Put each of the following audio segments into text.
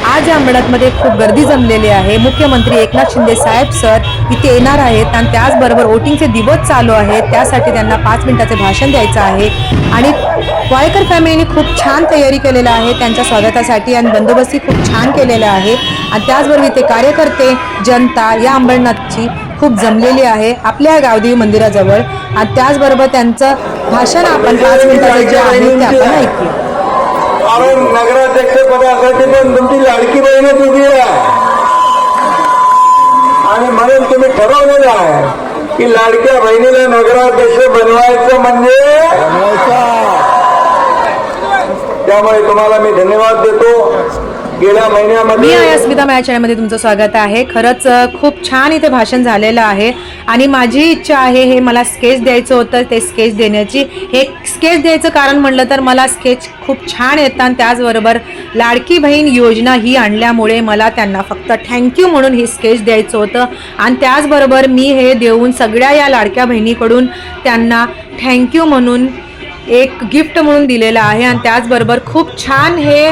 आज या अंबरनाथमध्ये खूप गर्दी जमलेली आहे। मुख्यमंत्री एकनाथ शिंदे साहेब सर इथे येणार आहेत आणि त्याचबरोबर वोटिंगचे दिवस चालू आहेत, त्यासाठी त्यांना 5 मिनिटाचे भाषण द्यायचं आहे आणि वाळेकर फॅमिलीने खूप छान तयारी केलेला आहे त्यांच्या स्वागतासाठी आणि बंदोबस्ती खूप छान केलेला आहे आणि त्याचबरोबर इथे कार्यकर्ते जनता या अंबरनाथची खूप जमलेली आहे आपल्या गावदेवी मंदिराजवळ आणि त्याचबरोबर त्यांचं भाषण आपण 5 मिनिटाचे जे आहे ते आपण ऐकू। कारण नगराध्यक्ष पदासाठी पण तुमची लाडकी बहीणच उभी आहे आणि म्हणून तुम्ही ठरवलेलं आहे की लाडक्या बहिणीला नगराध्यक्ष बनवायचं म्हणजे त्यामुळे तुम्हाला मी धन्यवाद देतो। गेल्या महिन्यामध्ये मी अस्मिता माझ्या चॅनलमध्ये तुमचं स्वागत आहे। खरंच खूप छान इथे भाषण झालेलं आहे आणि माझी इच्छा आहे हे मला स्केच द्यायचं होतं, ते स्केच देण्याची। हे स्केच द्यायचं कारण म्हटलं तर मला स्केच खूप छान येतं आणि त्याचबरोबर लाडकी बहीण योजना ही आणल्यामुळे मला त्यांना फक्त थँक्यू म्हणून हे स्केच द्यायचं होतं आणि त्याचबरोबर मी हे देऊन सगळ्या या लाडक्या बहिणीकडून त्यांना थँक्यू म्हणून एक गिफ्ट म्हणून दिलेलं आहे आणि त्याचबरोबर खूप छान हे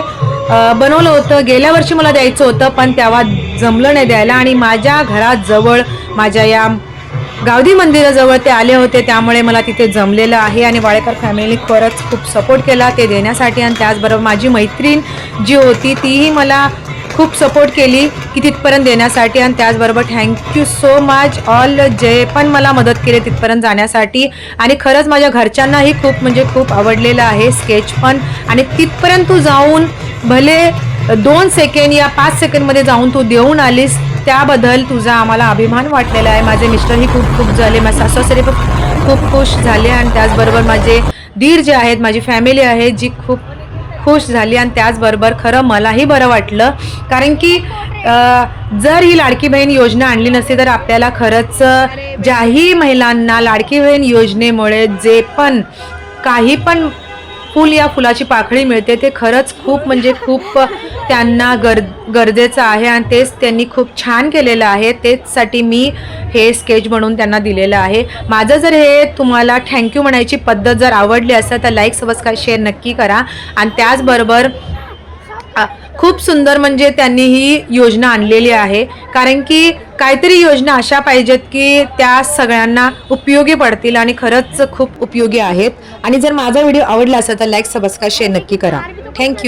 बनवलं होतं। गेल्या वर्षी मला द्यायचं होतं पण तेव्हा जमलं नाही द्यायला आणि माझ्या घराजवळ माझ्या या गावदेवी मंदिराजवळ ते आले होते, त्यामुळे मला तिथे जमलेलं आहे आणि वाळेकर फॅमिली खरंच खूप सपोर्ट केला ते देण्यासाठी आणि त्याचबरोबर माझी मैत्रीण जी होती तीही मला खूप सपोर्ट केली की तिथपर्यंत देण्यासाठी आणि त्याचबरोबर थँक्यू सो मच ऑल जे पण मला मदत केली तिथपर्यंत जाण्यासाठी आणि खरंच माझ्या घरच्यांनाही खूप म्हणजे खूप आवडलेलं आहे स्केच पण आणि तिथपर्यंत तू जाऊन भले 2 सेकंड या 5 सेकंडमध्ये जाऊन तू देऊन आलीस त्याबद्दल तुझा आम्हाला अभिमान वाटलेला आहे। माझे मिस्टरही खूप खुश झाले, माझे सासू-सासरे पण खूप खुश झाले आणि त्याचबरोबर माझे दीर जे आहेत माझी फॅमिली आहे जी खूप खुश झाली आणि त्याचबरोबर खरं मलाही बरं वाटलं कारण की जर ही लाडकी बहीण योजना आणली नसती तर आपल्याला खरंच ज्याही महिलांना लाडकी बहीण योजनेमुळे जे पण काही पण फूल या फुलाची पाकळी मिळते ते खरंच खूप म्हणजे खूप त्यांना गरजेचं आहे आणि तेच त्यांनी खूप छान केलेलं आहे। तेचसाठी मी हे स्केच बनवून त्यांना दिलेलं आहे। माझं जर हे तुम्हाला थँक्यू म्हणायची पद्धत जर आवडली असेल तर लाईक सबस्क्राईब शेअर नक्की करा आणि त्याचबरोबर खूप सुंदर म्हणजे त्यांनी ही योजना आणलेली आहे कारण की काहीतरी योजना अशा पाहिजेत की त्या सगळ्यांना उपयोगी पडतील आणि खरंच खूप उपयोगी आहेत आणि जर माझा व्हिडिओ आवडला असेल तर लाईक सबस्क्राईब शेअर नक्की करा। थँक्यू।